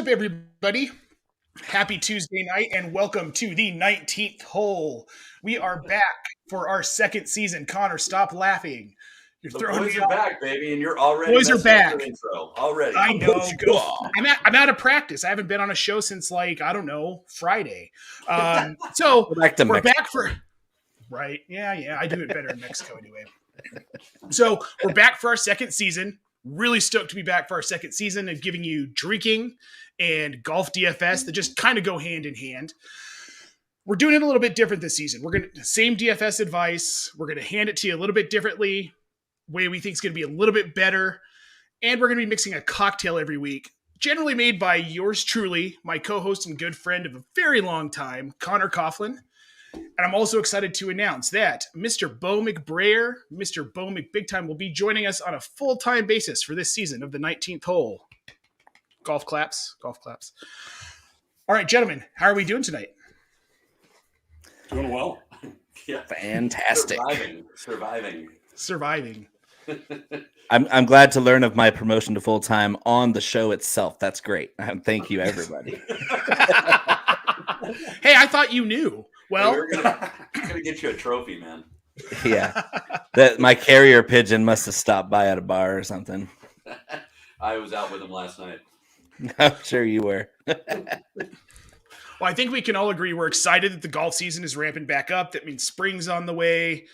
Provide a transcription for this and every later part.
up, everybody? Happy Tuesday night, and welcome to the 19th hole. We are back for our second season. Connor, stop laughing. You're throwing me off. Back, baby, and you're already boys are back. Intro. Already, I know. I'm out of practice. I haven't been on a show since Friday. So we're back for right. Yeah. I do it better in Mexico anyway. So we're back for our second season. Really stoked to be back for our second season and giving you drinking and golf DFS that just kind of go hand in hand. We're doing it a little bit different this season. We're going to same DFS advice. We're going to hand it to you a little bit differently, way we think is going to be a little bit better. And we're going to be mixing a cocktail every week, generally made by yours truly, my co-host and good friend of a very long time, Conor Coughlin. And I'm also excited to announce that Mr. Bo McBrayer, Mr. Bo McBigtime, will be joining us on a full-time basis for this season of the 19th hole. Golf claps. All right, gentlemen, how are we doing tonight? Doing well. Yeah. Fantastic. Surviving. I'm glad to learn of my promotion to full-time on the show itself. That's great. Thank you, everybody. Hey, I thought you knew. Well, we're gonna get you a trophy, man. Yeah, my carrier pigeon must have stopped by at a bar or something. I was out with him last night. I'm sure you were. Well, I think we can all agree we're excited that the golf season is ramping back up. That means spring's on the way.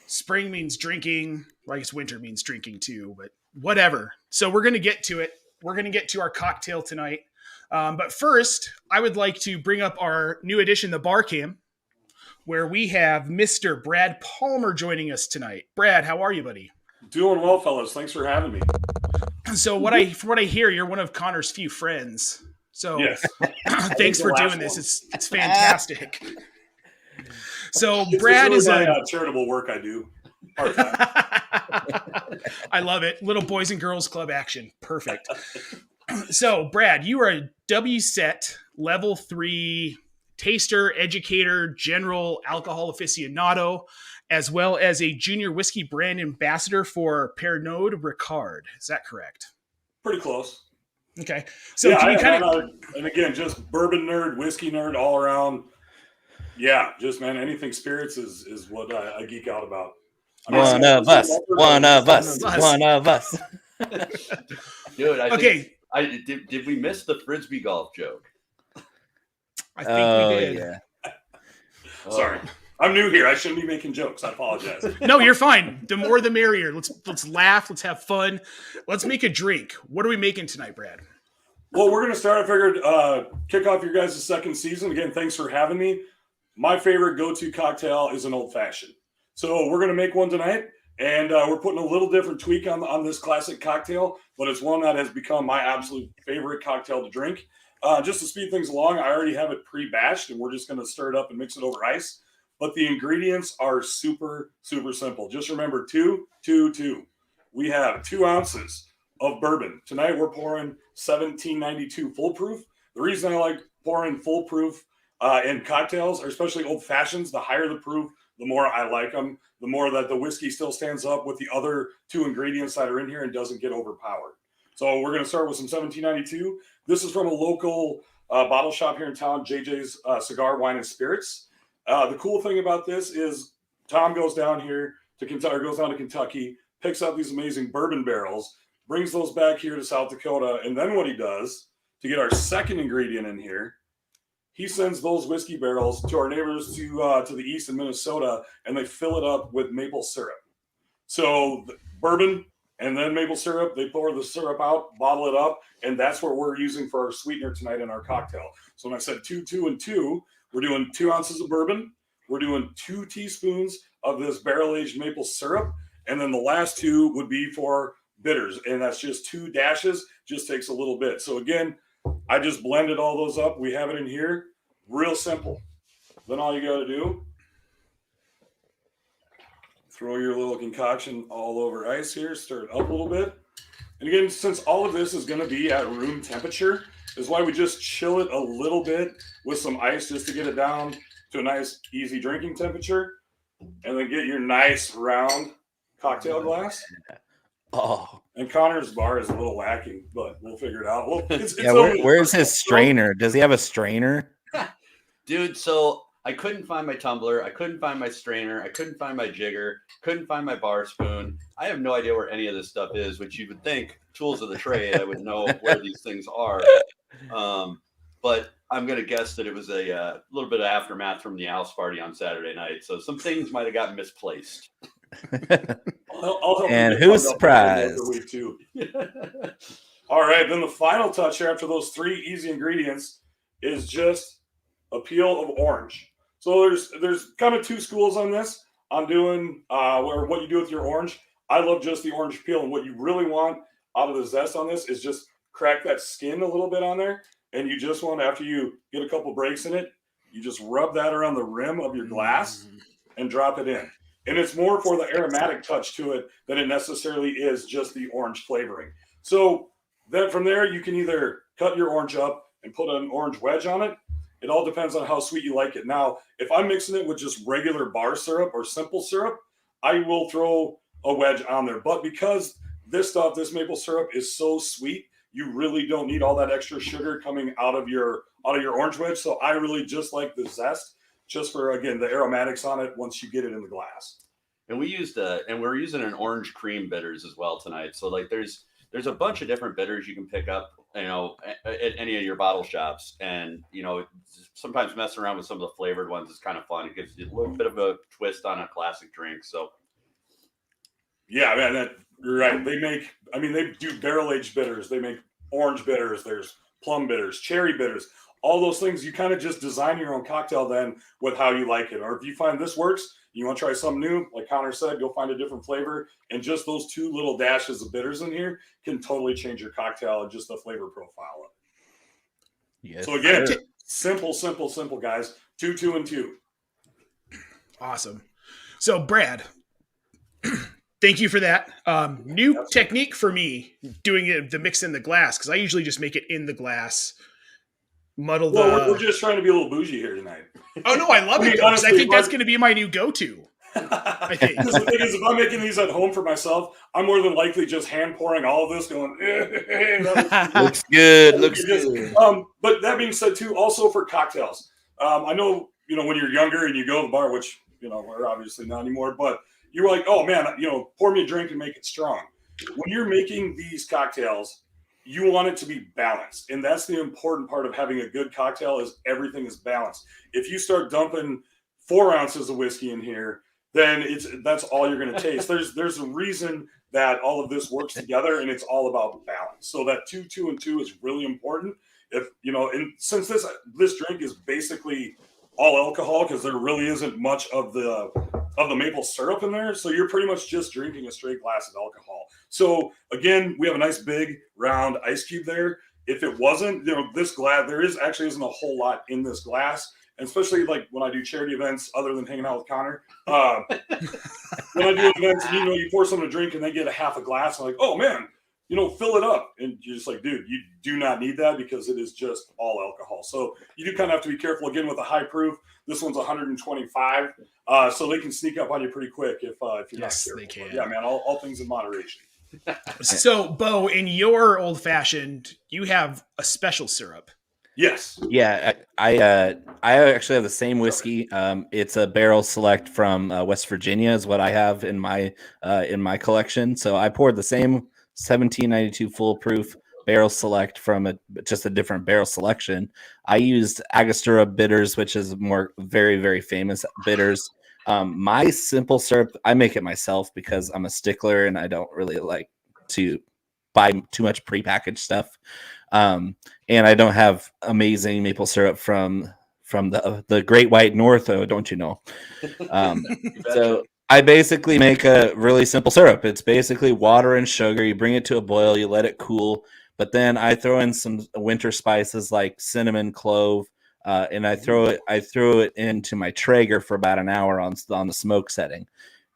Spring means drinking. Well, I guess winter means drinking too, but whatever. So we're going to get to it. We're going to get to our cocktail tonight. But first, I would like to bring up our new addition, the Bar Cam, where we have Mr. Brad Palmer joining us tonight. Brad, how are you, buddy? Doing well, fellas. Thanks for having me. So from what I hear, you're one of Connor's few friends. So yes. Thanks for doing this. It's fantastic. So Brad is a charitable work I do. I love it. Little Boys and Girls Club action. Perfect. So Brad, you are a WSET level 3 taster, educator, general alcohol aficionado, as well as a junior whiskey brand ambassador for Pernod Ricard. Is that correct? Pretty close. Okay. So yeah, and again, just bourbon nerd, whiskey nerd all around. Yeah, just, man, anything spirits is what I geek out about. One of us. Dude, did we miss the Frisbee golf joke? I think we did. Yeah. Sorry. I'm new here. I shouldn't be making jokes. I apologize. No, you're fine. The more the merrier. Let's laugh. Let's have fun. Let's make a drink. What are we making tonight, Brad? Well, we're going to start. I figured kick off your guys' second season. Again, thanks for having me. My favorite go-to cocktail is an old-fashioned. So we're going to make one tonight, and we're putting a little different tweak on this classic cocktail, but it's one that has become my absolute favorite cocktail to drink. Just to speed things along, I already have it pre-bashed, and we're just going to stir it up and mix it over ice. But the ingredients are super, super simple. Just remember 2, 2, 2. We have 2 ounces of bourbon. Tonight we're pouring 1792 full proof. The reason I like pouring full proof in cocktails, or especially old fashions, the higher the proof, the more I like them. The more that the whiskey still stands up with the other 2 ingredients that are in here and doesn't get overpowered. So we're going to start with some 1792. This is from a local bottle shop here in town, JJ's Cigar, Wine, and Spirits. The cool thing about this is Tom goes down here to Kentucky, picks up these amazing bourbon barrels, brings those back here to South Dakota, and then what he does to get our second ingredient in here, he sends those whiskey barrels to our neighbors to the east in Minnesota, and they fill it up with maple syrup. So bourbon and then maple syrup, they pour the syrup out, bottle it up, and that's what we're using for our sweetener tonight in our cocktail. So when I said 2, 2, and 2, we're doing 2 ounces of bourbon. We're doing 2 teaspoons of this barrel-aged maple syrup, and then the last 2 would be for bitters, and that's just 2 dashes. Just takes a little bit. So again, I just blended all those up. We have it in here. Real simple. Then all you got to do, throw your little concoction all over ice here, stir it up a little bit. And again, since all of this is going to be at room temperature, is why we just chill it a little bit with some ice just to get it down to a nice, easy drinking temperature. And then get your nice round cocktail glass. Oh. And Connor's bar is a little lacking, but we'll figure it out. Well, where's his strainer? Does he have a strainer? Dude, so I couldn't find my tumbler. I couldn't find my strainer. I couldn't find my jigger. Couldn't find my bar spoon. I have no idea where any of this stuff is, which you would think, tools of the trade, I would know where these things are. But I'm going to guess that it was a little bit of aftermath from the house party on Saturday night. So some things might have gotten misplaced. And who's surprised? All right, then the final touch here after those 3 easy ingredients is just a peel of orange. So there's kind of 2 schools on this. I'm doing what you do with your orange. I love just the orange peel, and what you really want out of the zest on this is just crack that skin a little bit on there, and you just want, after you get a couple breaks in it, you just rub that around the rim of your glass and drop it in. And it's more for the aromatic touch to it than it necessarily is just the orange flavoring. So then from there, you can either cut your orange up and put an orange wedge on it. It all depends on how sweet you like it. Now, if I'm mixing it with just regular bar syrup or simple syrup, I will throw a wedge on there. But because this maple syrup is so sweet, you really don't need all that extra sugar coming out of your orange wedge. So I really just like the zest, just for, again, the aromatics on it once you get it in the glass. And we're using an orange cream bitters as well tonight. So like there's a bunch of different bitters you can pick up, at any of your bottle shops. And, sometimes messing around with some of the flavored ones is kind of fun. It gives you a little bit of a twist on a classic drink. So yeah, man, you're right. They do barrel-aged bitters. They make orange bitters. There's plum bitters, cherry bitters, all those things. You kind of just design your own cocktail then with how you like it. Or if you find this works, you want to try something new, like Connor said, you'll find a different flavor. And just those 2 little dashes of bitters in here can totally change your cocktail and just the flavor profile of it. Yes. So again, simple, guys. 2, 2, and 2. Awesome. So Brad, thank you for that. New technique for me, doing the mix in the glass, because I usually just make it in the glass. We're just trying to be a little bougie here tonight. Oh no, I love it though, honestly, I think that's going to be my new go-to. I think the thing is, if I'm making these at home for myself, I'm more than likely just hand pouring all of this, going, looks good. But that being said, too, also for cocktails, I know when you're younger and you go to the bar, which we're obviously not anymore, but you're like, oh man, pour me a drink and make it strong. When you're making these cocktails, you want it to be balanced. And that's the important part of having a good cocktail, is everything is balanced. If you start dumping 4 ounces of whiskey in here, then that's all you're going to taste. There's a reason that all of this works together, and it's all about balance. So that 2, 2, and 2 is really important. If and since this drink is basically all alcohol, because there really isn't much of the maple syrup in there, so you're pretty much just drinking a straight glass of alcohol. So again, we have a nice big round ice cube there. If it wasn't, this glass, there isn't a whole lot in this glass. And especially like when I do charity events, other than hanging out with Connor, when I do events, you pour someone a drink and they get a half a glass, I'm like, oh man, fill it up. And you're just like, dude, you do not need that, because it is just all alcohol. So you do kind of have to be careful, again, with the high proof. This one's 125, so they can sneak up on you pretty quick if you're not careful. They can. But yeah, man, all things in moderation. So, Bo, in your old fashioned, you have a special syrup. Yes. Yeah, I actually have the same whiskey. It's a Barrel Select from West Virginia, is what I have in my collection. So I poured the same 1792 full proof Barrel Select from just a different barrel selection. I used Angostura bitters, which is more very, very famous bitters. My simple syrup, I make it myself because I'm a stickler and I don't really like to buy too much prepackaged stuff. And I don't have amazing maple syrup from the Great White North, don't you know? So I basically make a really simple syrup. It's basically water and sugar. You bring it to a boil, you let it cool, but then I throw in some winter spices like cinnamon, clove, and I throw it into my Traeger for about an hour on the smoke setting.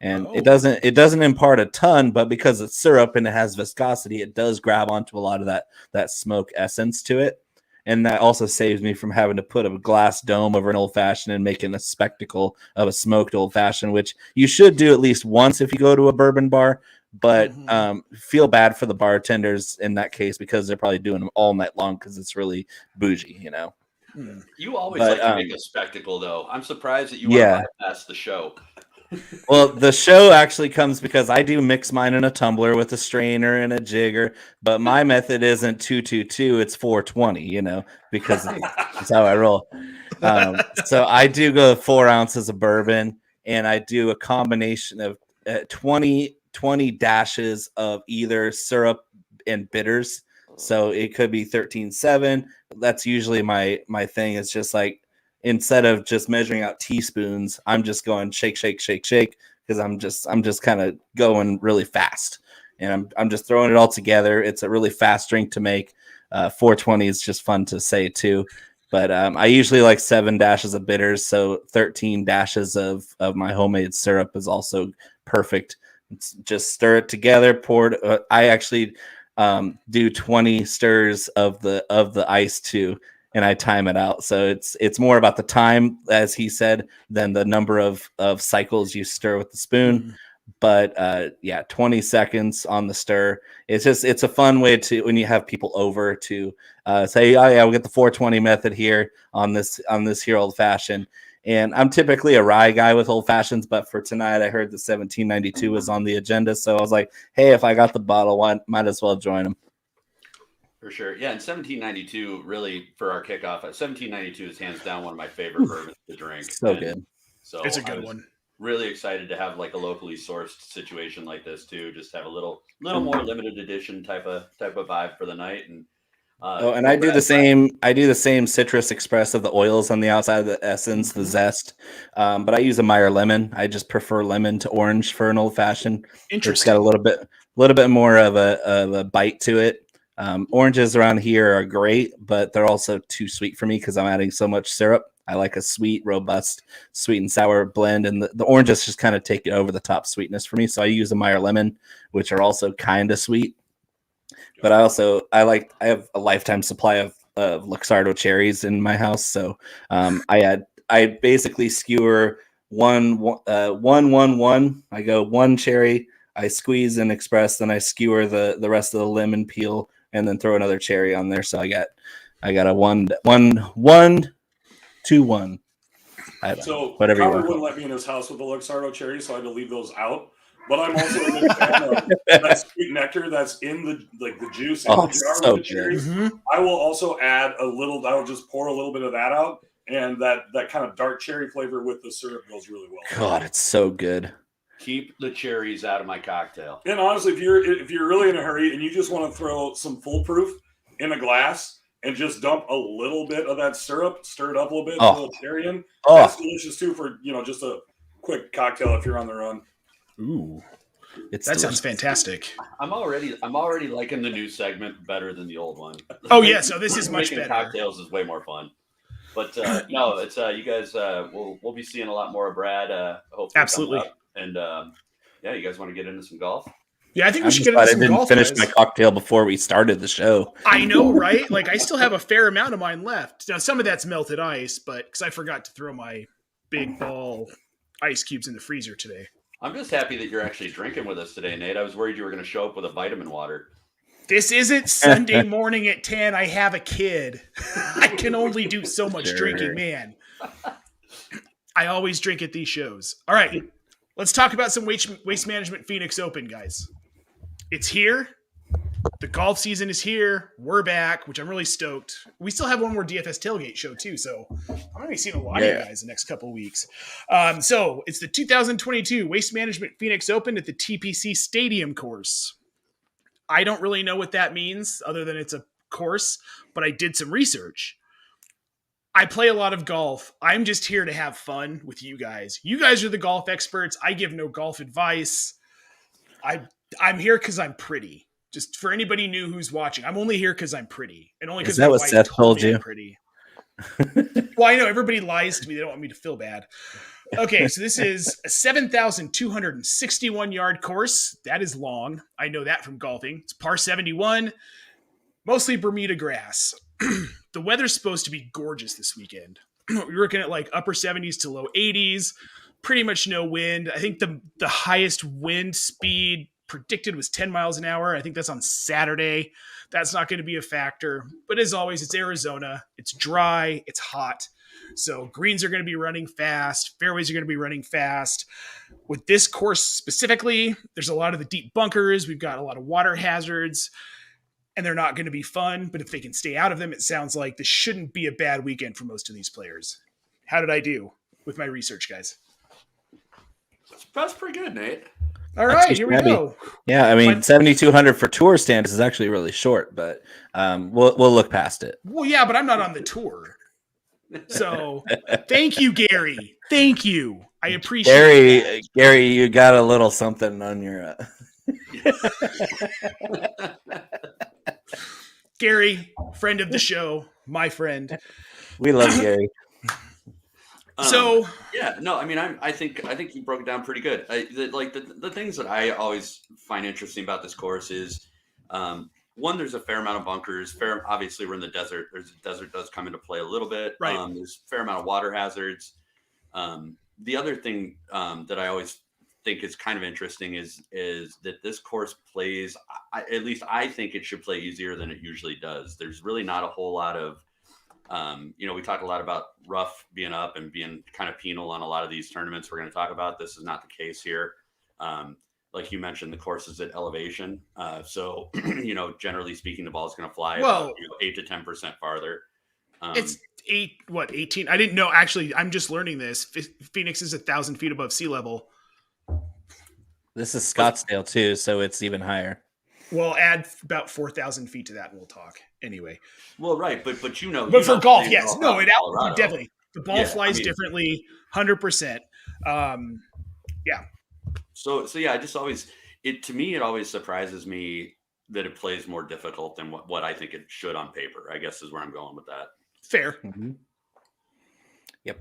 And it doesn't impart a ton, but because it's syrup and it has viscosity, it does grab onto a lot of that smoke essence to it. And that also saves me from having to put a glass dome over an old fashioned and making a spectacle of a smoked old fashioned, which you should do at least once if you go to a bourbon bar. but feel bad for the bartenders in that case because they're probably doing them all night long because it's really bougie, you know. You always like to make a spectacle, though. I'm surprised that you want to bypass the show. Well, the show actually comes because I do mix mine in a tumbler with a strainer and a jigger, but my method isn't 222, it's 420, you know, because that's how I roll. So I do go 4 ounces of bourbon, and I do a combination of 20 dashes of either syrup and bitters. So it could be 13.7. That's usually my thing. It's just like, instead of just measuring out teaspoons, I'm just going shake, shake, shake, shake, because I'm just kind of going really fast, and I'm just throwing it all together. It's a really fast drink to make. 420 is just fun to say too, but I usually like 7 dashes of bitters, so 13 dashes of my homemade syrup is also perfect. It's just stir it together, pour it. I actually do 20 stirs of the ice too, and I time it out. So it's more about the time, as he said, than the number of cycles you stir with the spoon. But 20 seconds on the stir. It's a fun way to, when you have people over, to say, oh yeah, we'll get the 420 method here on this here old fashioned. And I'm typically a rye guy with old fashions, but for tonight I heard the 1792 was on the agenda, so I was like, hey, if I got the bottle, might as well join them. For sure. Yeah, and 1792, really, for our kickoff, 1792 is hands down one of my favorite bourbons to drink. So good. So it's a good one. Really excited to have like a locally sourced situation like this too. Just have a little more limited edition type of vibe for the night. And and I do the same. I do the same citrus express of the oils on the outside of the essence, the zest. But I use a Meyer lemon. I just prefer lemon to orange for an old fashioned. It's got a little bit more of a bite to it. Oranges around here are great, but they're also too sweet for me because I'm adding so much syrup. I like a sweet, robust, sweet and sour blend, and the oranges just kind of take it over the top sweetness for me. So I use a Meyer lemon, which are also kind of sweet. But I have a lifetime supply of Luxardo cherries in my house, so I basically skewer one. I go one cherry, I squeeze and express, then I skewer the rest of the lemon peel, and then throw another cherry on there. So I got a 1-1-1-2-1. So whatever Connor wouldn't let me in his house with the Luxardo cherries, so I had to leave those out. But I'm also a big fan of that sweet nectar that's in the juice in the jar so with the cherries. I will also add I will just pour a little bit of that out, and that kind of dark cherry flavor with the syrup goes really well. God, it's so good. Keep the cherries out of my cocktail. And honestly, if you're really in a hurry and you just want to throw some foolproof in a glass and just dump a little bit of that syrup, stir it up a little bit, throw a little cherry in, that's delicious too for just a quick cocktail if you're on the run. Ooh, that sounds fantastic. I'm already liking the new segment better than the old one. Oh yeah, so this is much better. Cocktails is way more fun. But no, it's you guys. We'll be seeing a lot more of Brad. Hopefully, absolutely. And you guys want to get into some golf? Yeah, I think we should get into some golf. I didn't finish my cocktail before we started the show. I know, right? Like, I still have a fair amount of mine left. Now, some of that's melted ice, but because I forgot to throw my big ball ice cubes in the freezer today. I'm just happy that you're actually drinking with us today, Nate. I was worried you were going to show up with a vitamin water. This isn't Sunday morning at 10. I have a kid. I can only do so much drinking, man. I always drink at these shows. All right, let's talk about some Waste Management Phoenix Open, guys. It's here. The golf season is here. We're back, which I'm really stoked. We still have one more DFS tailgate show too, so I'm going to be seeing a lot of you guys the next couple of weeks. So it's the 2022 Waste Management Phoenix Open at the TPC Stadium course. I don't really know what that means other than it's a course, but I did some research. I play a lot of golf. I'm just here to have fun with you guys. You guys are the golf experts. I give no golf advice. I'm here because I'm pretty. Just for anybody new who's watching, I'm only here because I'm pretty, and only because that what Seth told you? I'm pretty. Well, I know everybody lies to me. They don't want me to feel bad. Okay, so this is a 7,261 yard course. That is long. I know that from golfing. It's par 71, mostly Bermuda grass. The weather's supposed to be gorgeous this weekend. We're looking at like upper 70s to low 80s. Pretty much no wind. I think the highest wind speed predicted was 10 miles an hour. I think that's on Saturday. That's not going to be a factor. But as always, it's Arizona. It's dry. It's hot. So greens are going to be running fast. Fairways are going to be running fast. With this course specifically, there's a lot of the deep bunkers. We've got a lot of water hazards, and they're not going to be fun. But if they can stay out of them, it sounds like this shouldn't be a bad weekend for most of these players. How did I do with my research, guys? That's pretty good, Nate. All right, here we go. Yeah, I mean, 7,200 for tour stands is actually really short, but we'll look past it. Well, yeah, but I'm not on the tour. So thank you, Gary. Thank you. I appreciate it. Gary, you got a little something on your Gary, friend of the show, my friend. We love Gary. So yeah, no, I mean, I think you broke it down pretty good. The things that I always find interesting about this course is, one, there's a fair amount of bunkers. Obviously, we're in the desert. The desert does come into play a little bit. Right. There's a fair amount of water hazards. The other thing that I always think is kind of interesting is that this course plays. At least I think it should play easier than it usually does. There's really not a whole lot of. We talk a lot about rough being up and being kind of penal on a lot of these tournaments we're going to talk about. This is not the case here. Like you mentioned, the course is at elevation. So, generally speaking, the ball is going to fly about 8 to 10% farther. It's 18? I didn't know. Actually, I'm just learning this. Phoenix is 1,000 feet above sea level. This is Scottsdale too, so it's even higher. We'll add about 4,000 feet to that, and we'll talk anyway. Well, right, but for golf, yes, no, definitely the ball flies differently, 100%. Yeah. So yeah, to me, it always surprises me that it plays more difficult than what I think it should on paper. I guess is where I'm going with that. Fair. Mm-hmm. Yep.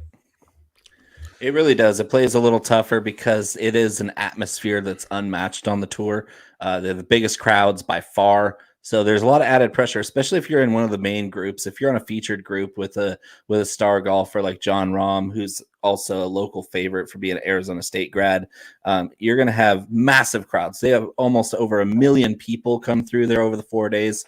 It really does. It plays a little tougher because it is an atmosphere that's unmatched on the tour. They're the biggest crowds by far. So there's a lot of added pressure, especially if you're in one of the main groups. If you're on a featured group with a star golfer like John Rahm, who's also a local favorite for being an Arizona State grad, you're going to have massive crowds. They have almost over 1 million people come through there over the 4 days.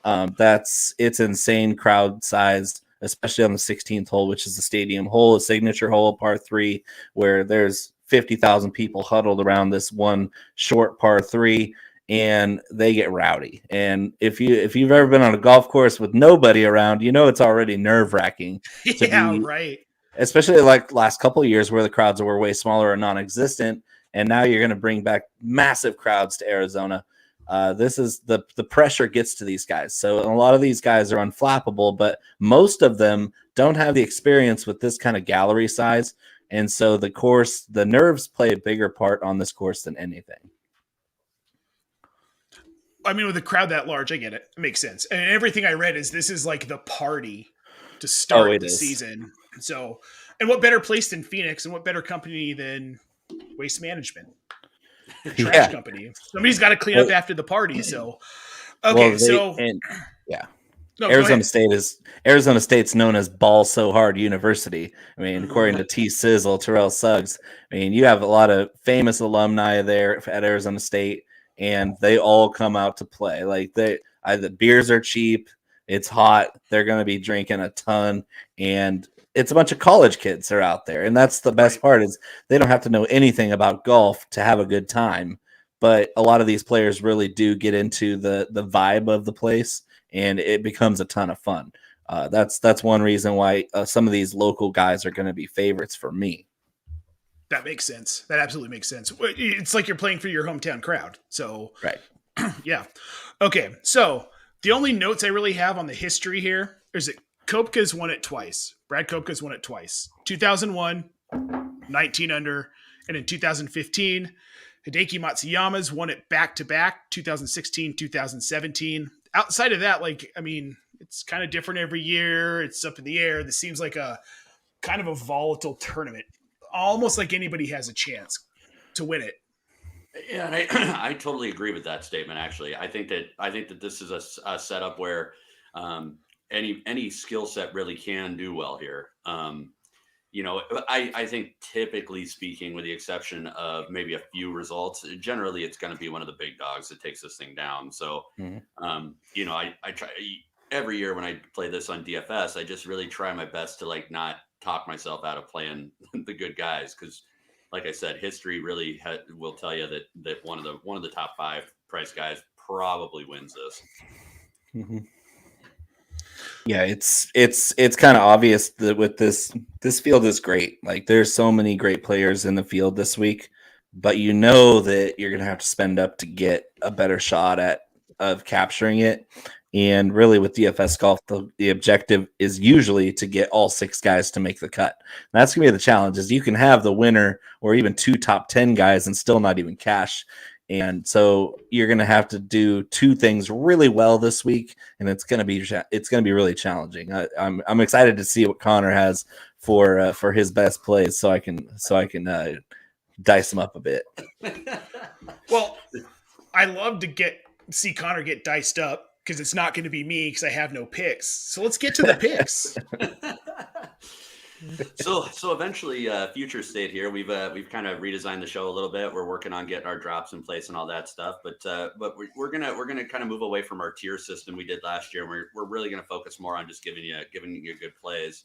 It's insane crowd size, especially on the 16th hole, which is the stadium hole, a signature hole, par 3, where there's 50,000 people huddled around this one short par 3. And they get rowdy. And if you've ever been on a golf course with nobody around, it's already nerve-wracking. Yeah, right. Especially like last couple of years where the crowds were way smaller or non-existent, and now you're going to bring back massive crowds to Arizona. This is the pressure gets to these guys. So a lot of these guys are unflappable, but most of them don't have the experience with this kind of gallery size. And so the nerves play a bigger part on this course than anything. I mean, with a crowd that large, I get it. It makes sense. And everything I read is this is like the party to start the season. So, and what better place than Phoenix, and what better company than Waste Management? Trash company. Somebody's got to clean up after the party. So, okay. Arizona State's known as Ball So Hard University. I mean, according to T. Sizzle, Terrell Suggs, I mean, you have a lot of famous alumni there at Arizona State. And they all come out to play. Like the beers are cheap. It's hot. They're going to be drinking a ton, and it's a bunch of college kids that are out there. And that's the best part is they don't have to know anything about golf to have a good time. But a lot of these players really do get into the vibe of the place, and it becomes a ton of fun. That's one reason why some of these local guys are going to be favorites for me. That makes sense. That absolutely makes sense. It's like you're playing for your hometown crowd. So, right. Yeah. Okay. So the only notes I really have on the history here is that Kopka's won it twice. Brad Kopka's won it twice. 2001, 19 under. And in 2015, Hideki Matsuyama's won it back-to-back, 2016, 2017. Outside of that, it's kind of different every year. It's up in the air. This seems like a kind of a volatile tournament. Almost like anybody has a chance to win it. Yeah, and I totally agree with that statement. Actually, I think that this is a setup where any skill set really can do well here. I think typically speaking, with the exception of maybe a few results, generally it's going to be one of the big dogs that takes this thing down. So, I try every year when I play this on DFS, I just really try my best to like not talk myself out of playing the good guys. Cause like I said, history really will tell you that one of the top 5 price guys probably wins this. Mm-hmm. Yeah, it's kind of obvious that with this field is great. Like there's so many great players in the field this week, but you know that you're gonna have to spend up to get a better shot of capturing it. And really, with DFS golf, the objective is usually to get all 6 guys to make the cut. And that's gonna be the challenge. Is you can have the winner or even 2 top 10 guys and still not even cash. And so you're going to have to do 2 things really well this week, and it's going to be really challenging. I'm excited to see what Conor has for his best plays, so I can dice him up a bit. Well, I love to see Conor get diced up because it's not going to be me because I have no picks. So let's get to the picks. So eventually, future state here. We've kind of redesigned the show a little bit. We're working on getting our drops in place and all that stuff. But we're gonna kind of move away from our tier system we did last year. We're really gonna focus more on just giving you good plays,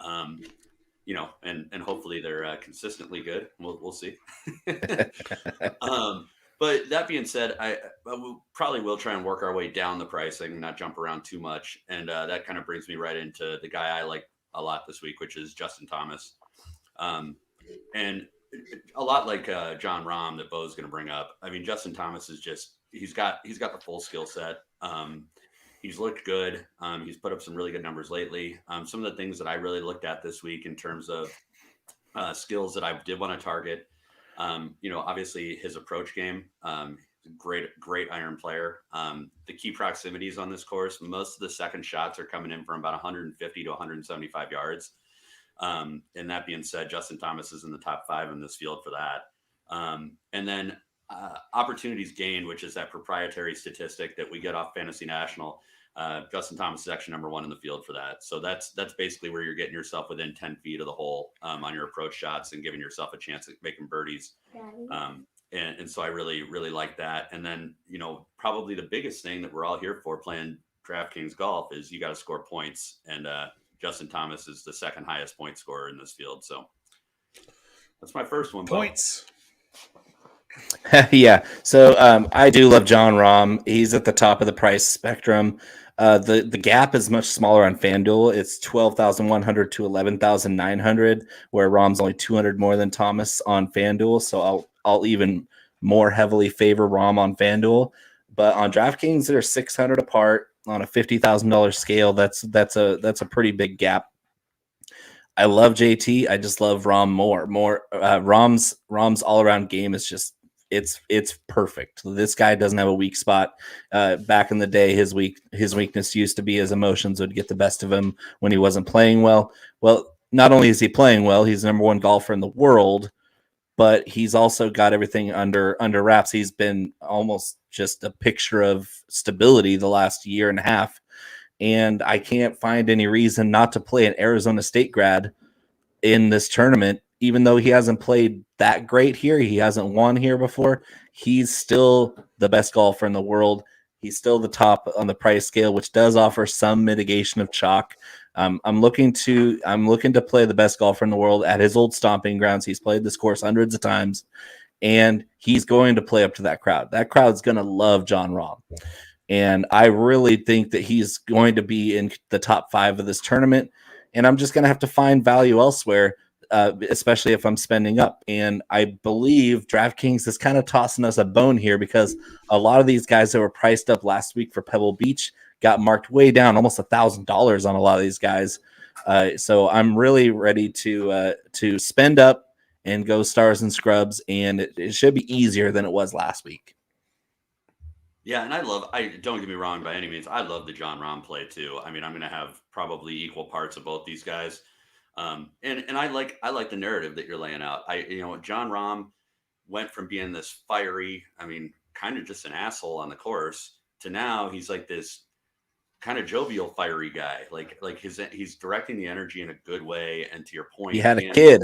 and hopefully they're consistently good. We'll see. But that being said, I probably will try and work our way down the pricing, not jump around too much. And that kind of brings me right into the guy I like a lot this week, which is Justin Thomas. And a lot like John Rahm that Bo's going to bring up. I mean, Justin Thomas is he's got the full skill set. He's looked good. He's put up some really good numbers lately. Some of the things that I really looked at this week in terms of skills that I did want to target, obviously his approach game, great iron player. The key proximities on this course, most of the second shots are coming in from about 150 to 175 yards. And that being said, Justin Thomas is in the top 5 in this field for that. And then opportunities gained, which is that proprietary statistic that we get off Fantasy National. Justin Thomas is actually number 1 in the field for that. So that's basically where you're getting yourself within 10 feet of the hole on your approach shots and giving yourself a chance at making birdies. And so I really, really like that. And then, probably the biggest thing that we're all here for playing DraftKings golf is you got to score points. And Justin Thomas is the second highest point scorer in this field. So that's my first one. Points. Yeah. So I do love John Rahm. He's at the top of the price spectrum. The gap is much smaller on FanDuel. It's 12,100 to 11,900, where Rahm's only 200 more than Thomas on FanDuel. So I'll even more heavily favor Rahm on FanDuel. But on DraftKings, they're 600 apart on a $50,000 scale. That's a pretty big gap. I love JT. I just love Rahm more. Rahm's all around game is just it's perfect. This guy doesn't have a weak spot. Back in the day, his weakness used to be his emotions would get the best of him when he wasn't playing well. Well, not only is he playing well, he's the number 1 golfer in the world, but he's also got everything under wraps. He's been almost just a picture of stability the last year and a half. And I can't find any reason not to play an Arizona State grad in this tournament, even though he hasn't played that great here. He hasn't won here before. He's still the best golfer in the world. He's still the top on the price scale, which does offer some mitigation of chalk. I'm looking to play the best golfer in the world at his old stomping grounds. He's played this course hundreds of times, and he's going to play up to that crowd. That crowd's going to love John Rahm. And I really think that he's going to be in the top 5 of this tournament. And I'm just going to have to find value elsewhere, especially if I'm spending up. And I believe DraftKings is kind of tossing us a bone here because a lot of these guys that were priced up last week for Pebble Beach got marked way down, almost $1,000 on a lot of these guys. So I'm really ready to spend up and go stars and scrubs. And it should be easier than it was last week. Yeah, and I don't get me wrong by any means. I love the John Rahm play too. I mean, I'm going to have probably equal parts of both these guys. And I like the narrative that you're laying out. John Rahm went from being this fiery, kind of just an asshole on the course to now he's like this kind of jovial, fiery guy. Like he's directing the energy in a good way. And to your point, he had a kid.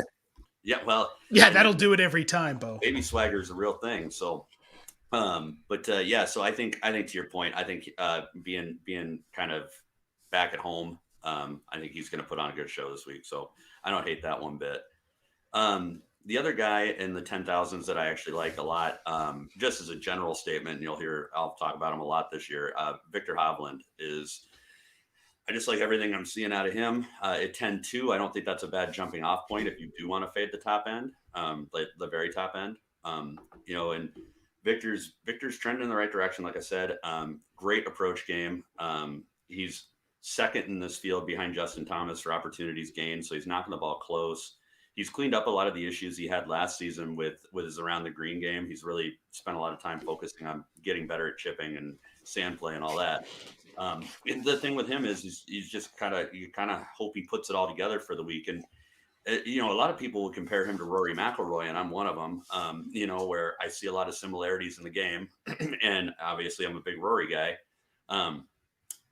Yeah, well, yeah, that'll do it every time, Bo. Baby swagger is a real thing. So, yeah. So I think to your point, I think being kind of back at home, I think he's going to put on a good show this week. So I don't hate that one bit. The other guy in the 10,000s that I actually like a lot, just as a general statement, and I'll talk about him a lot this year. Viktor Hovland I just like everything I'm seeing out of him. At 10-2, I don't think that's a bad jumping off point if you do want to fade the top end, like the very top end. And Victor's trending in the right direction. Like I said, great approach game. He's second in this field behind Justin Thomas for opportunities gained. So he's knocking the ball close. He's cleaned up a lot of the issues he had last season with his around the green game. He's really spent a lot of time focusing on getting better at chipping and sand play and all that. The thing with him is he's just you kind of hope he puts it all together for the week. And, a lot of people would compare him to Rory McIlroy, and I'm one of them, where I see a lot of similarities in the game. And obviously I'm a big Rory guy.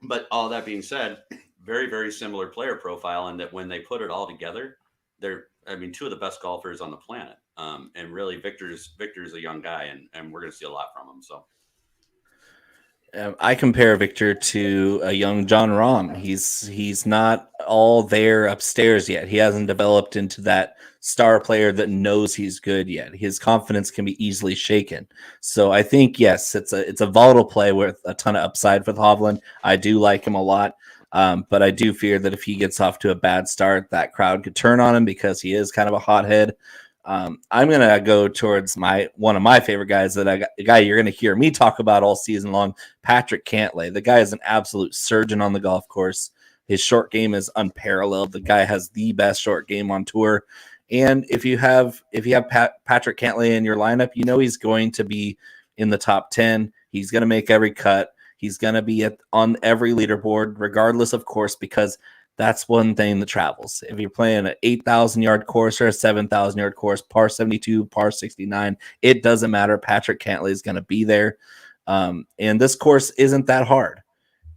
But all that being said, very, very similar player profile, and that when they put it all together, they're, two of the best golfers on the planet. And really Victor's a young guy, and we're going to see a lot from him. So. I compare Victor to a young John Rahm. He's not all there upstairs yet. He hasn't developed into that star player that knows he's good yet. His confidence can be easily shaken. So I think, yes, it's a volatile play with a ton of upside with Hovland. I do like him a lot. But I do fear that if he gets off to a bad start, that crowd could turn on him because he is kind of a hothead. I'm going to go towards one of my favorite guys, a guy you're going to hear me talk about all season long, Patrick Cantlay. The guy is an absolute surgeon on the golf course. His short game is unparalleled. The guy has the best short game on tour. And if you have Patrick Cantlay in your lineup, he's going to be in the top 10. He's going to make every cut. He's going to be on every leaderboard, regardless of course, because that's one thing that travels. If you're playing an 8,000-yard course or a 7,000-yard course, par 72, par 69, it doesn't matter. Patrick Cantlay is going to be there. And this course isn't that hard.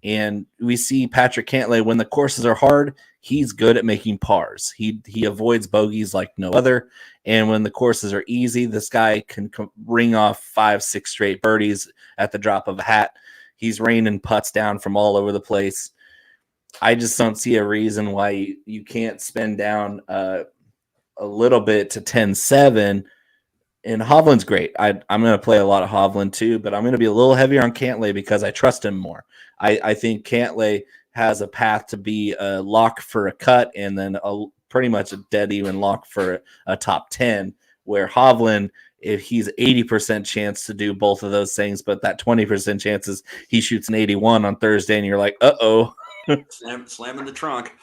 And we see Patrick Cantlay, when the courses are hard, he's good at making pars. He avoids bogeys like no other. And when the courses are easy, this guy can ring off 5-6 straight birdies at the drop of a hat. He's raining putts down from all over the place. I just don't see a reason why you can't spend down a little bit to 10-7. And Hovland's great. I'm going to play a lot of Hovland too, but I'm going to be a little heavier on Cantlay because I trust him more. I think Cantlay has a path to be a lock for a cut and then pretty much a dead even lock for a top 10, where Hovland, if he's 80% chance to do both of those things, but that 20% chances he shoots an 81 on Thursday and you're like, uh-oh. Slamming the trunk.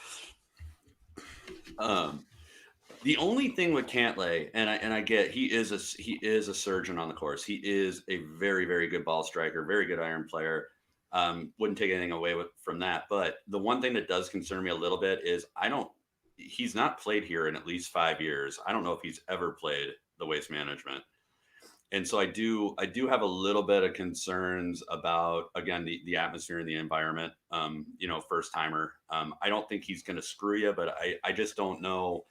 The only thing with Cantlay, and I get he is a surgeon on the course. He is a very, very good ball striker, very good iron player. Wouldn't take anything away from that. But the one thing that does concern me a little bit is he's not played here in at least 5 years. I don't know if he's ever played the waste management. And so I do have a little bit of concerns about, again, the atmosphere and the environment. First timer. I don't think he's going to screw you, but I just don't know.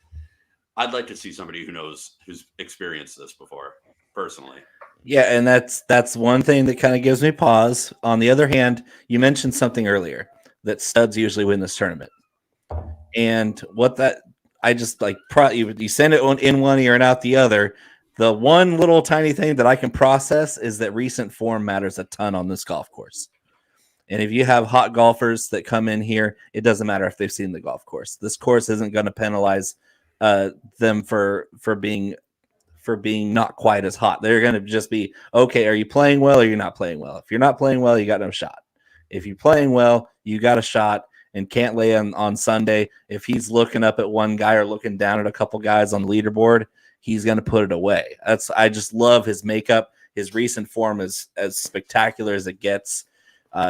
I'd like to see somebody who's experienced this before, personally. Yeah, and that's one thing that kind of gives me pause. On the other hand, you mentioned something earlier that studs usually win this tournament, and I just like you send it in one ear and out the other. The one little tiny thing that I can process is that recent form matters a ton on this golf course. And if you have hot golfers that come in here, it doesn't matter if they've seen the golf course. This course isn't going to penalize them for being not quite as hot. They're going to just be, okay, are you playing well or you're not playing well? If you're not playing well, you got no shot. If you're playing well, you got a shot. And Cantlay on Sunday, if he's looking up at one guy or looking down at a couple guys on the leaderboard, he's going to put it away. I just love his makeup. His recent form is as spectacular as it gets.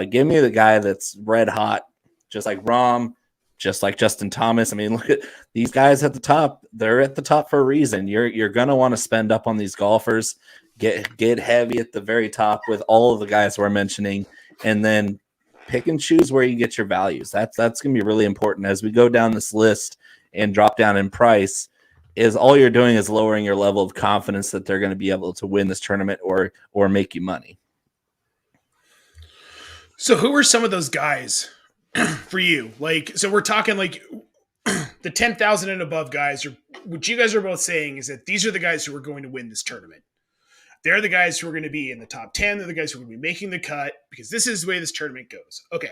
Give me the guy that's red hot, just like Rahm, just like Justin Thomas. I mean, look at these guys at the top. They're at the top for a reason. You're going to want to spend up on these golfers, get heavy at the very top with all of the guys we're mentioning, and then pick and choose where you get your values. That's going to be really important as we go down this list and drop down in price. Is all you're doing is lowering your level of confidence that they're going to be able to win this tournament or make you money. So who are some of those guys for you? Like, so we're talking like the 10,000 and above guys, or what you guys are both saying is that these are the guys who are going to win this tournament. They're the guys who are going to be in the top 10. They're the guys who are going to be making the cut because this is the way this tournament goes. Okay.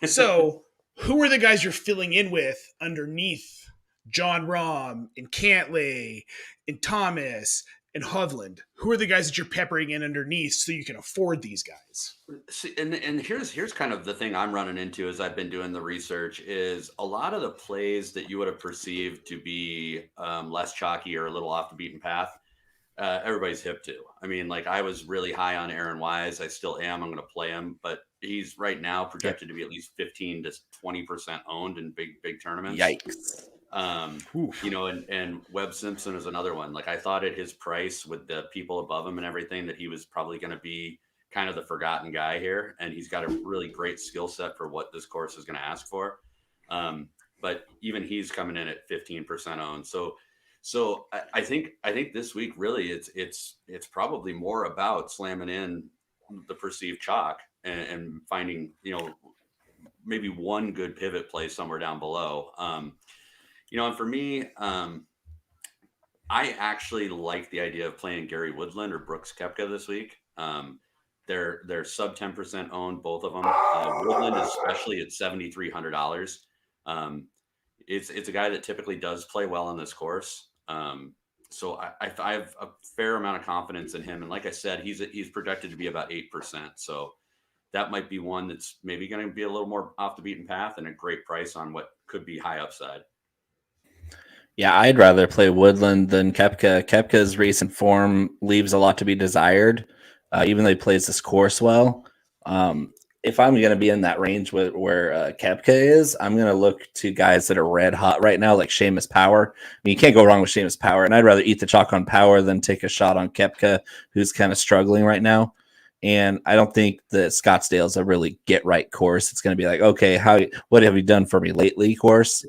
So who are the guys you're filling in with underneath John Rahm and Cantlay and Thomas and Hovland? Who are the guys that you're peppering in underneath so you can afford these guys? See, and here's kind of the thing I'm running into as I've been doing the research is a lot of the plays that you would have perceived to be less chalky or a little off the beaten path. Everybody's hip to. I mean, like I was really high on Aaron Wise. I still am. I'm going to play him, but he's right now projected to be at least 15 to 20% owned in big tournaments. Yikes. And Webb Simpson is another one. Like I thought at his price with the people above him and everything that he was probably going to be kind of the forgotten guy here. And he's got a really great skill set for what this course is going to ask for. But even he's coming in at 15% owned. So I think this week really it's probably more about slamming in the perceived chalk and finding, maybe one good pivot play somewhere down below. And for me, I actually like the idea of playing Gary Woodland or Brooks Koepka this week. They're sub 10% owned, both of them. Woodland, especially at $7,300. It's a guy that typically does play well on this course. So I have a fair amount of confidence in him. And like I said, he's projected to be about 8%. So that might be one that's maybe going to be a little more off the beaten path and a great price on what could be high upside. Yeah, I'd rather play Woodland than Koepka. Koepka's recent form leaves a lot to be desired, even though he plays this course well. If I'm going to be in that range where Koepka is, I'm going to look to guys that are red hot right now, like Seamus Power. I mean, you can't go wrong with Seamus Power, and I'd rather eat the chalk on Power than take a shot on Koepka, who's kind of struggling right now. And I don't think that Scottsdale's a really get right course. It's going to be like, okay, what have you done for me lately course?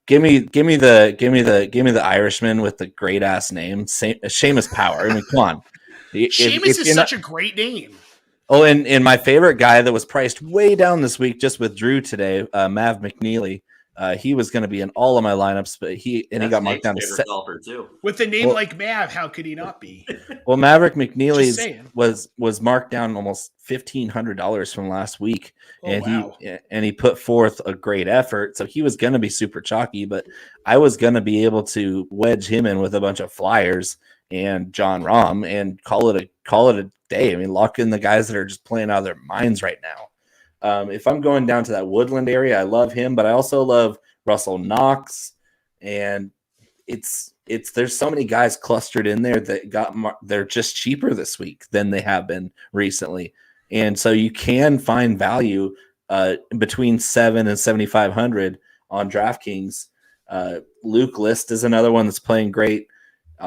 Give me the Irishman with the great ass name, Seamus Power. I mean, come on. Seamus is such a great name. Oh, and my favorite guy that was priced way down this week just withdrew today, Mav McNeely. He was going to be in all of my lineups, but he got marked down to golfer too. With a name like Mav, how could he not be? Well, Maverick McNeely was marked down almost $1,500 from last week, he put forth a great effort. So he was going to be super chalky, but I was going to be able to wedge him in with a bunch of flyers and John Rahm and call it a day. I mean, lock in the guys that are just playing out of their minds right now. If I'm going down to that Woodland area, I love him, but I also love Russell Knox, and there's so many guys clustered in there that they're just cheaper this week than they have been recently, and so you can find value between 7 and 7,500 on DraftKings. Luke List is another one that's playing great.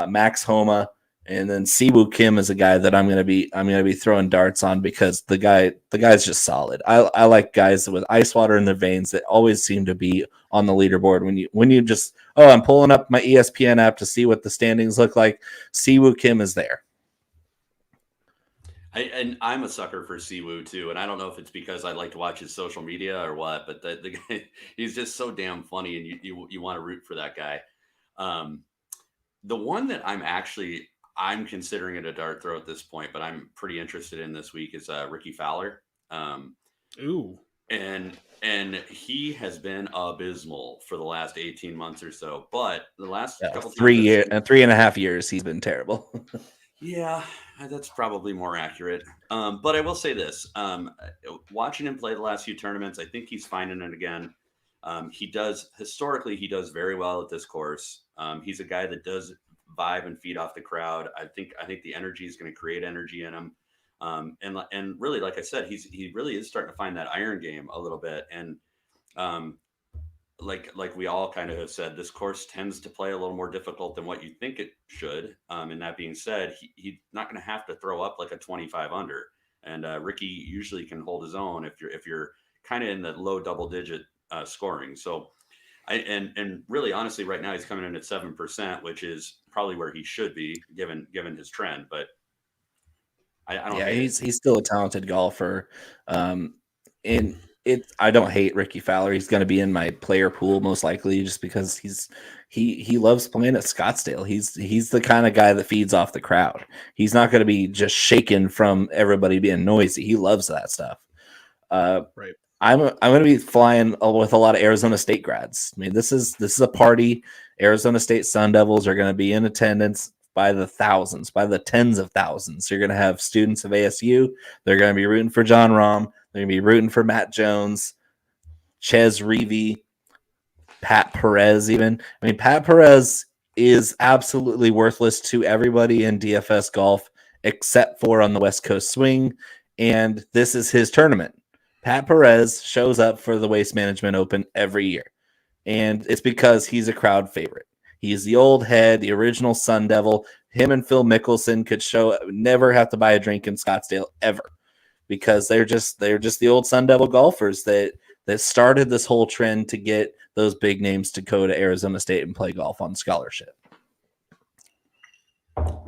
Max Homa. And then Siwoo Kim is a guy that I'm gonna be throwing darts on because the guy's just solid. I like guys with ice water in their veins that always seem to be on the leaderboard. When you just I'm pulling up my ESPN app to see what the standings look like. Siwoo Kim is there. I'm a sucker for Siwoo too, and I don't know if it's because I like to watch his social media or what, but the guy, he's just so damn funny, and you want to root for that guy. The one that I'm considering it a dart throw at this point, but I'm pretty interested in this week is Ricky Fowler. Ooh. And he has been abysmal for the last 18 months or so, but the last couple 3.5 years, he's been terrible. Yeah, that's probably more accurate. But I will say this, watching him play the last few tournaments, I think he's finding it again. He does very well at this course. He's a guy that does vibe and feed off the crowd. I think the energy is going to create energy in him. And really, like I said, he really is starting to find that iron game a little bit. And like we all kind of have said, this course tends to play a little more difficult than what you think it should. And that being said, he's not going to have to throw up like a 25 under. And Ricky usually can hold his own if you're kind of in the low double digit scoring. So and really honestly, right now he's coming in at 7%, which is probably where he should be given his trend. But I don't. Yeah, he's still a talented golfer. And I don't hate Ricky Fowler. He's going to be in my player pool most likely, just because he loves playing at Scottsdale. He's the kind of guy that feeds off the crowd. He's not going to be just shaken from everybody being noisy. He loves that stuff. Right. I'm going to be flying with a lot of Arizona State grads. I mean, this is a party. Arizona State Sun Devils are going to be in attendance by the thousands, by the tens of thousands. You're going to have students of ASU. They're going to be rooting for John Rahm. They're going to be rooting for Matt Jones, Ches Reavie, Pat Perez even. I mean, Pat Perez is absolutely worthless to everybody in DFS golf except for on the West Coast swing, and this is his tournament. Pat Perez shows up for the Waste Management Open every year, and it's because he's a crowd favorite. He's the old head, the original Sun Devil. Him and Phil Mickelson could never have to buy a drink in Scottsdale ever, because they're just the old Sun Devil golfers that started this whole trend to get those big names to go to Arizona State and play golf on scholarship.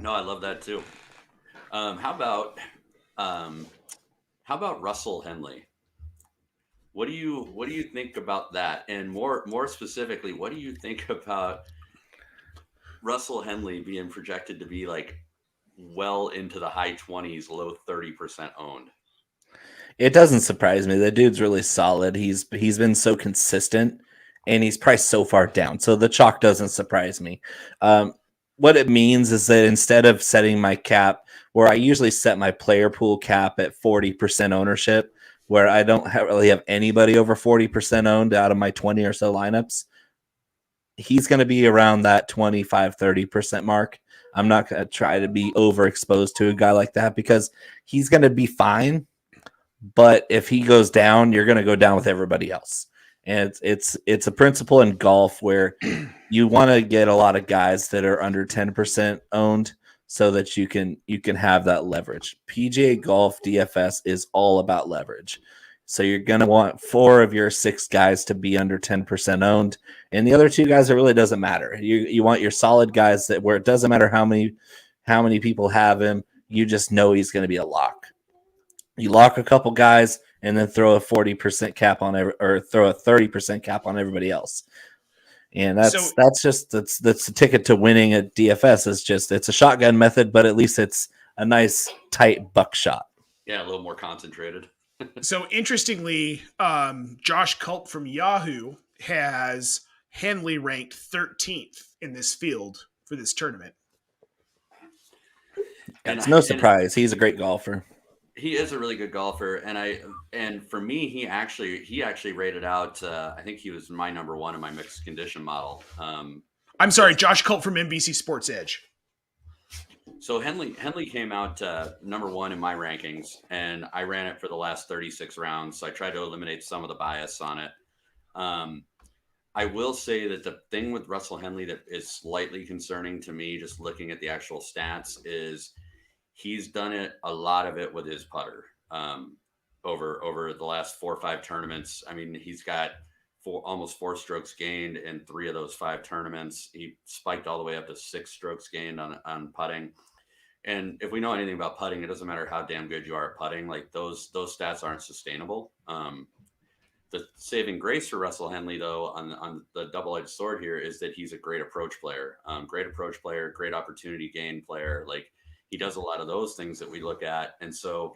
No, I love that too. How about Russell Henley? What do you think about that? And more specifically, what do you think about Russell Henley being projected to be like well into the high 20s, low 30% owned? It doesn't surprise me. The dude's really solid. He's been so consistent, and he's priced so far down. So the chalk doesn't surprise me. What it means is that instead of setting my cap, where I usually set my player pool cap at 40% ownership, where I don't really have anybody over 40% owned out of my 20 or so lineups, he's going to be around that 25, 30% mark. I'm not going to try to be overexposed to a guy like that, because he's going to be fine. But if he goes down, you're going to go down with everybody else. And it's a principle in golf where you want to get a lot of guys that are under 10% owned, so that you can have that leverage. PGA Golf DFS is all about leverage. So you're going to want 4 of your 6 guys to be under 10% owned, and the other 2 guys, it really doesn't matter. You want your solid guys that where it doesn't matter how many people have him, you just know he's going to be a lock. You lock a couple guys and then throw a 40% cap on or throw a 30% cap on everybody else. And that's the ticket to winning at DFS. It's a shotgun method, but at least it's a nice tight buckshot. Yeah, a little more concentrated. So interestingly, Josh Culp from Yahoo has Henley ranked 13th in this field for this tournament. It's no surprise. He's a great golfer. He is a really good golfer, and for me, he actually rated out. I think he was my number 1 in my mixed condition model. I'm sorry, Josh Culp from NBC Sports Edge. So Henley came out number 1 in my rankings, and I ran it for the last 36 rounds. So I tried to eliminate some of the bias on it. I will say that the thing with Russell Henley that is slightly concerning to me, just looking at the actual stats, is he's done a lot of it with his putter over the last 4 or 5 tournaments. I mean, he's got almost 4 strokes gained in 3 of those 5 tournaments. He spiked all the way up to 6 strokes gained on putting. And if we know anything about putting, it doesn't matter how damn good you are at putting. Like those stats aren't sustainable. The saving grace for Russell Henley, though, on the double-edged sword here, is that he's a great approach player. Great opportunity gain player. Like, he does a lot of those things that we look at. And so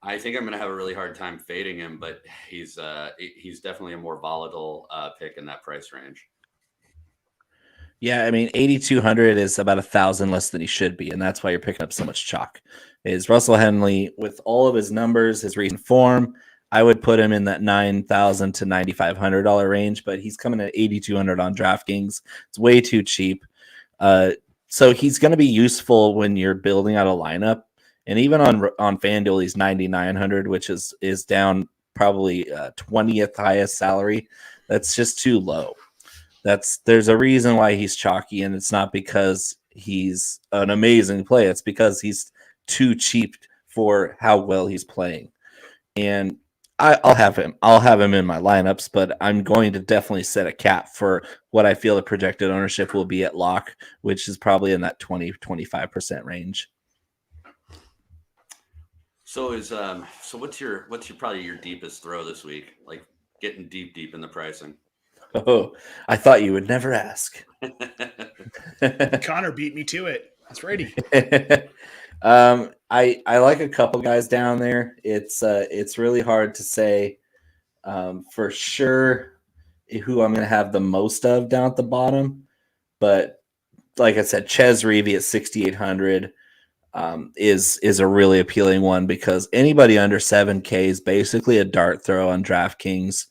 I think I'm going to have a really hard time fading him, but he's definitely a more volatile pick in that price range. Yeah, I mean, 8,200 is about 1,000 less than he should be, and that's why you're picking up so much chalk. Is Russell Henley, with all of his numbers, his recent form, I would put him in that $9,000 to $9,500 range, but he's coming at 8,200 on DraftKings. It's way too cheap. So he's going to be useful when you're building out a lineup. And even on FanDuel, he's 9,900, which is down probably 20th highest salary. That's just too low. There's a reason why he's chalky, and it's not because he's an amazing play. It's because he's too cheap for how well he's playing. And I'll have him in my lineups, but I'm going to definitely set a cap for what I feel the projected ownership will be at lock, which is probably in that 20-25% range. So what's your probably your deepest throw this week? Like getting deep in the pricing. Oh, I thought you would never ask. Connor beat me to it. It's ready. I like a couple guys down there. It's really hard to say for sure who I'm going to have the most of down at the bottom, but like I said, Ches Reavie at 6,800 is a really appealing one because anybody under 7K is basically a dart throw on DraftKings.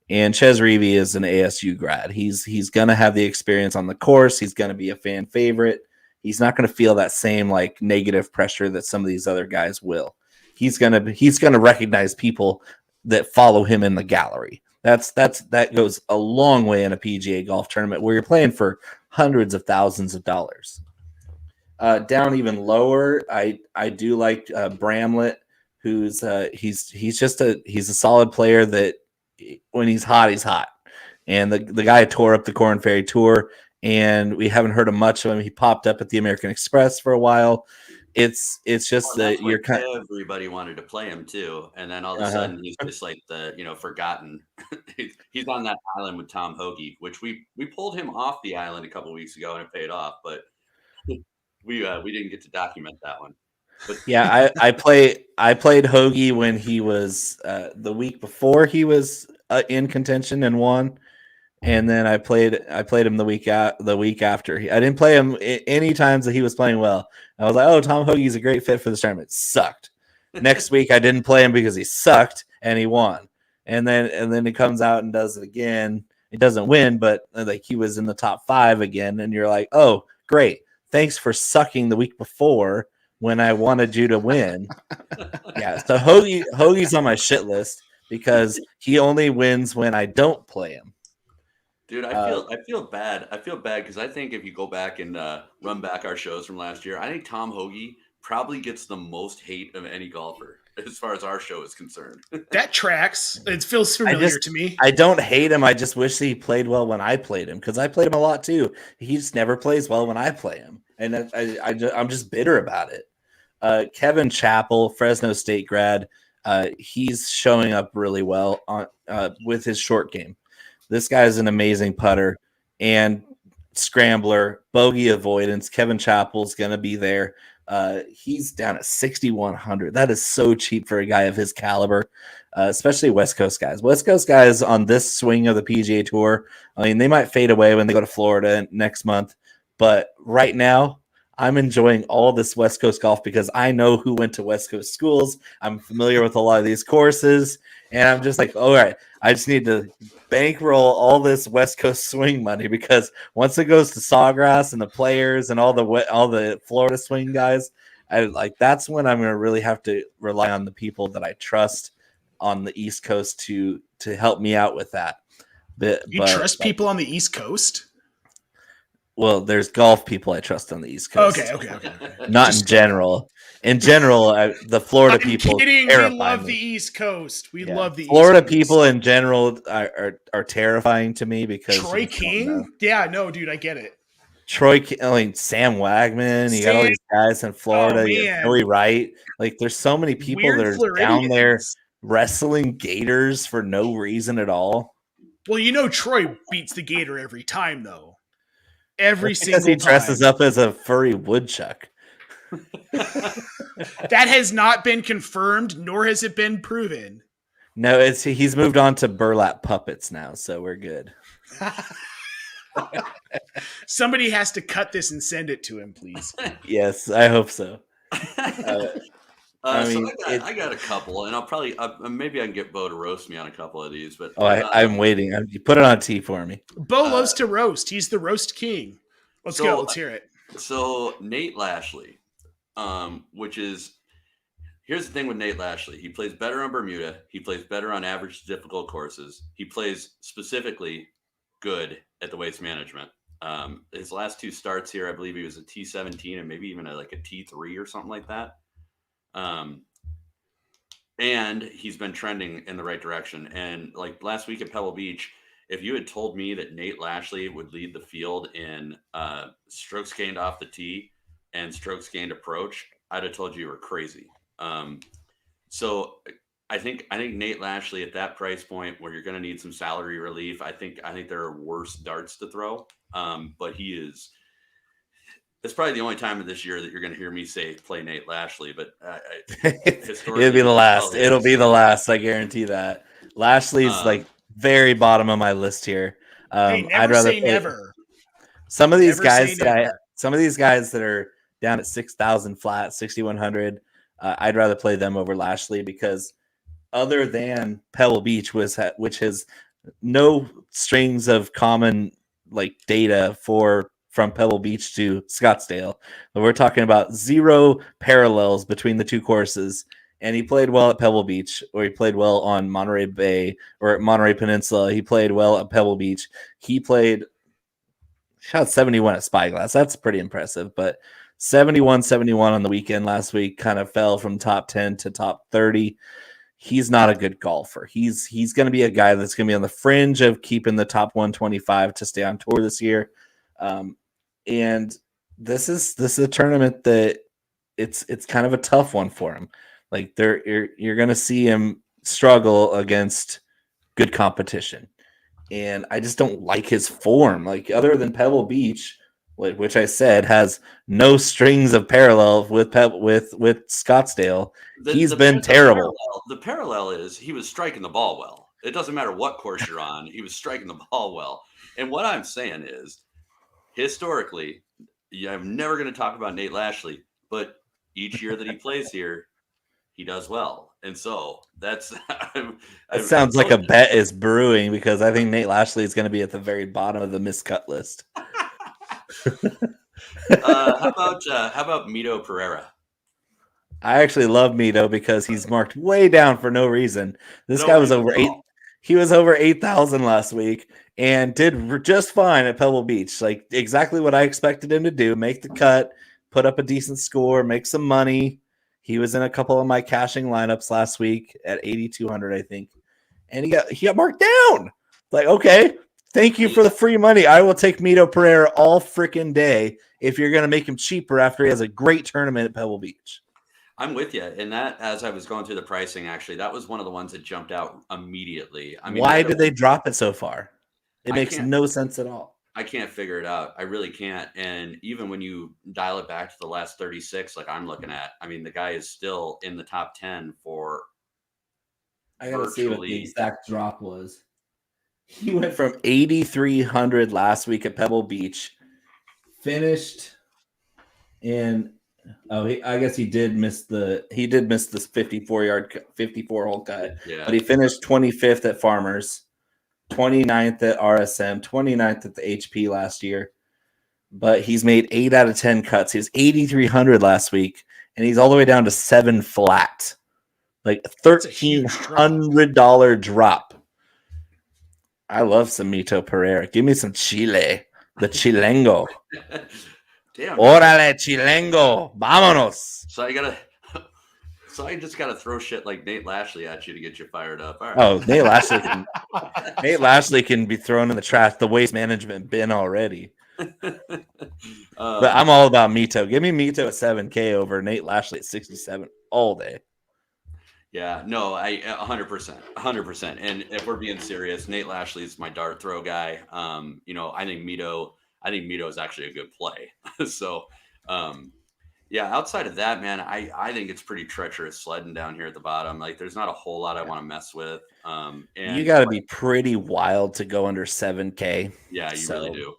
And Ches Reavie is an ASU grad. He's going to have the experience on the course. He's going to be a fan favorite. He's not going to feel that same like negative pressure that some of these other guys will. He's going to recognize people that follow him in the gallery. That goes a long way in a PGA golf tournament where you're playing for hundreds of thousands of dollars. Down even lower, I do like Bramlett, who's he's a solid player that when he's hot, he's hot. And the guy tore up the Corn Ferry Tour, and we haven't heard of much of him. He popped up at the American Express for a while. It's just that you're kind of, everybody wanted to play him too, and then all of a sudden he's just like the forgotten. He's on that island with Tom Hoagie, which we pulled him off the island a couple of weeks ago and it paid off, but we didn't get to document that one. But yeah, I played Hoagie when he was the week before he was in contention and won. And then I played him the week after. I didn't play him any times that he was playing well. I was like, oh, Tom Hoagie's a great fit for this tournament. Sucked. Next week I didn't play him because he sucked and he won. And then he comes out and does it again. He doesn't win, but like he was in the top 5 again. And you're like, oh, great. Thanks for sucking the week before when I wanted you to win. Yeah. So Hoagie's on my shit list because he only wins when I don't play him. Dude, I feel bad. I feel bad because I think if you go back and run back our shows from last year, I think Tom Hoagie probably gets the most hate of any golfer as far as our show is concerned. That tracks. It feels familiar to me. I don't hate him. I just wish he played well when I played him because I played him a lot too. He just never plays well when I play him, and I'm just bitter about it. Kevin Chappell, Fresno State grad, he's showing up really well on with his short game. This guy is an amazing putter and scrambler, bogey avoidance. Kevin Chappell's going to be there. He's down at 6,100. That is so cheap for a guy of his caliber, especially West Coast guys. West Coast guys on this swing of the PGA Tour, I mean, they might fade away when they go to Florida next month. But right now, I'm enjoying all this West Coast golf because I know who went to West Coast schools. I'm familiar with a lot of these courses. And I'm just like, all right, I just need to bankroll all this West Coast swing money because once it goes to Sawgrass and the Players and all the Florida swing guys, that's when I'm going to really have to rely on the people that I trust on the East Coast to help me out with that. But trust people on the East Coast? Well, there's golf people I trust on the East Coast. Okay. Not just in general. In general, the Florida people. Kidding. We love the East Coast. We love the Florida East Coast. people in general are terrifying to me because Troy King. Yeah, no, dude, I get it. Sam Wagman. You got all these guys in Florida. Billy Wright. Like, there's so many people that are down there wrestling gators for no reason at all. Well, Troy beats the gator every time, though. Every single time. Because he dresses up as a furry woodchuck. That has not been confirmed, nor has it been proven. No, he's moved on to burlap puppets now, so we're good. Somebody has to cut this and send it to him, please. Yes, I hope so. I got a couple, and I'll probably maybe I can get Bo to roast me on a couple of these. But I'm waiting. You put it on T for me. Bo loves to roast. He's the roast king. Let's go. Let's hear it. So Nate Lashley, which is here's the thing with Nate Lashley. He plays better on Bermuda. He plays better on average difficult courses. He plays specifically good at the Waste Management. His last 2 starts here, I believe he was a T17 and maybe even a T3 or something like that. And he's been trending in the right direction. And like last week at Pebble Beach, if you had told me that Nate Lashley would lead the field in strokes gained off the tee and strokes gained approach, I'd have told you were crazy. So I think Nate Lashley at that price point where you're going to need some salary relief, I think there are worse darts to throw. But he is. It's probably the only time of this year that you're going to hear me say play Nate Lashley, but it'll be the last. It'll be the last. I guarantee that. Lashley's like very bottom of my list here. Hey, I'd rather say never. Some of these guys that are down at 6,000 flat, 6,100. I'd rather play them over Lashley because other than Pebble Beach, which has no strings of common like data from Pebble Beach to Scottsdale. We're talking about 0 parallels between the two courses. And he played well at Pebble Beach, or he played well on Monterey Bay or at Monterey Peninsula. He played well at Pebble Beach. He shot 71 at Spyglass. That's pretty impressive. But 71 on the weekend last week, kind of fell from top 10 to top 30. He's not a good golfer. He's going to be a guy that's going to be on the fringe of keeping the top 125 to stay on tour this year. And this is a tournament that it's kind of a tough one for him. Like you're going to see him struggle against good competition. And I just don't like his form. Like other than Pebble Beach, which I said has no strings of parallel with Scottsdale, he's been terrible. The parallel is he was striking the ball well. It doesn't matter what course you're on. He was striking the ball well. And what I'm saying is, historically, I'm never going to talk about Nate Lashley, but each year that he plays here, he does well. And so that's it sounds like a bet is brewing because I think Nate Lashley is going to be at the very bottom of the miscut list. How about Mito Pereira? I actually love Mito because he's marked way down for no reason. This guy was over 8. He was over 8,000 last week and did just fine at Pebble Beach. Like exactly what I expected him to do: make the cut, put up a decent score, make some money. He was in a couple of my cashing lineups last week at 8,200, I think, and he got marked down. Like, okay, thank you for the free money. I will take Mito Pereira all freaking day if you're going to make him cheaper after he has a great tournament at Pebble Beach. I'm with you. And that, as I was going through the pricing, actually, that was one of the ones that jumped out immediately. I mean, why did they drop it so far? It makes no sense at all. I can't figure it out. I really can't. And even when you dial it back to the last 36, like I'm looking at, I mean, the guy is still in the top 10 for. I gotta see what the exact drop was. He went from 8,300 last week at Pebble Beach, finished in. I guess he did miss this 54 hole cut. Yeah. But he finished 25th at Farmers, 29th at RSM, 29th at the HP last year. But he's made 8 out of 10 cuts. He was 8,300 last week, and he's all the way down to 7 flat. Like $1,300 drop. I love some Mito Pereira. Give me some Chile, the Chilengo. Damn. Órale, Chilengo. Vámonos. So I just gotta throw shit like Nate Lashley at you to get you fired up. All right. Oh, Nate Lashley can be thrown in the trash, the waste management bin already. But I'm all about Mito. Give me Mito at 7K over Nate Lashley at 67 all day. Yeah, no, I 100%. And if we're being serious, Nate Lashley is my dart throw guy. I think Mito is actually a good play. So, yeah, outside of that, man, I think it's pretty treacherous sledding down here at the bottom. Like, there's not a whole lot I want to mess with. And you got to be pretty wild to go under 7K. Yeah, you really do.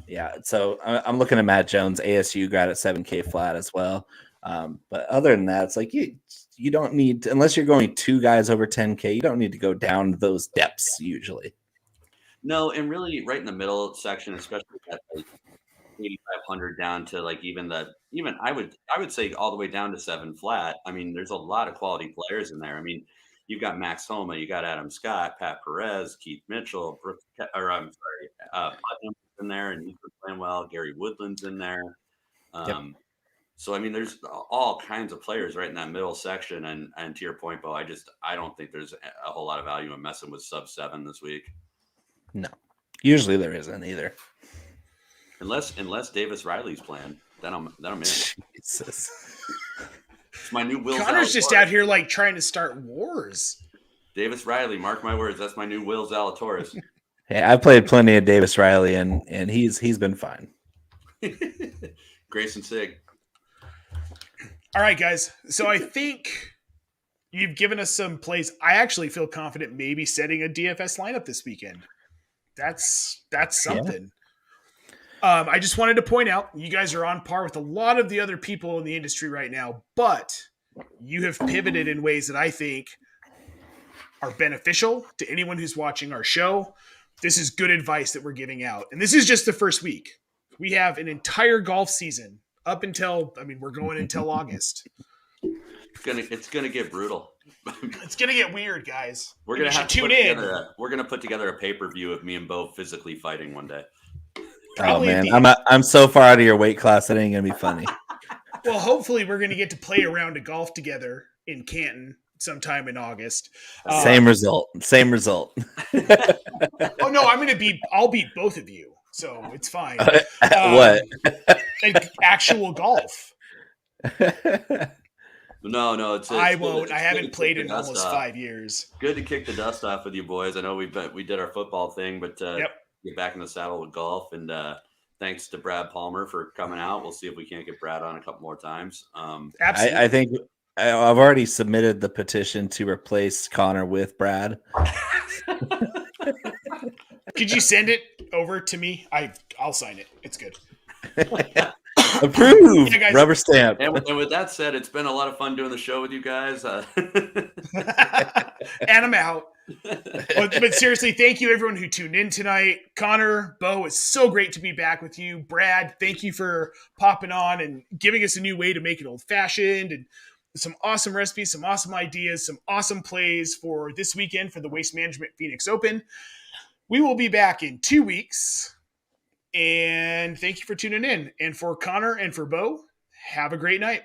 Yeah, so I'm looking at Matt Jones, ASU grad at 7K flat as well. But other than that, it's like you don't need to, unless you're going 2 guys over 10K, you don't need to go down those depths usually. No, and really right in the middle section, especially at like 8,500 down to like even I would say all the way down to 7 flat. I mean, there's a lot of quality players in there. I mean, you've got Max Homa, you got Adam Scott, Pat Perez, Keith Mitchell, Putnam's in there, and he's been playing well. Gary Woodland's in there. Yep. So, I mean, there's all kinds of players right in that middle section. And to your point, Bo, I don't think there's a whole lot of value in messing with sub 7 this week. No, usually there isn't either. Unless Davis Riley's playing, then I'm in. Jesus. It's my new Will. Connor's just out here like trying to start wars. Davis Riley, mark my words, that's my new Will Zalatoris. Hey, I played plenty of Davis Riley, and he's been fine. Grayson Sig. All right, guys. So I think you've given us some plays. I actually feel confident maybe setting a DFS lineup this weekend. That's something. Yeah. I just wanted to point out, you guys are on par with a lot of the other people in the industry right now, but you have pivoted in ways that I think are beneficial to anyone who's watching our show. This is good advice that we're giving out. And this is just the first week. We have an entire golf season up until, we're going until August. It's gonna get brutal. It's gonna get weird, guys. We're gonna have to tune in. We're gonna put together a pay-per-view of me and Bo physically fighting one day. Probably man, I'm so far out of your weight class that ain't gonna be funny. Well, hopefully we're gonna get to play a round of golf together in Canton sometime in August. Same result. Oh no, I'll beat both of you, so it's fine. What? Actual golf. No, I won't. I haven't played in almost 5 years. Good to kick the dust off with you boys. I know we did our football thing, but get back in the saddle with golf. And thanks to Brad Palmer for coming out. We'll see if we can't get Brad on a couple more times. Absolutely. I think I've already submitted the petition to replace Connor with Brad. Could you send it over to me? I'll sign it. It's good. Approved. Yeah, rubber stamp. And with that said, it's been a lot of fun doing the show with you guys. And I'm out. But seriously, thank you everyone who tuned in tonight. Connor, Bo, it's so great to be back with you. Brad, thank you for popping on and giving us a new way to make it old-fashioned and some awesome recipes, some awesome ideas, some awesome plays for this weekend for the Waste Management Phoenix Open. We will be back in 2 weeks. And thank you for tuning in. And for Connor and for Bo, have a great night.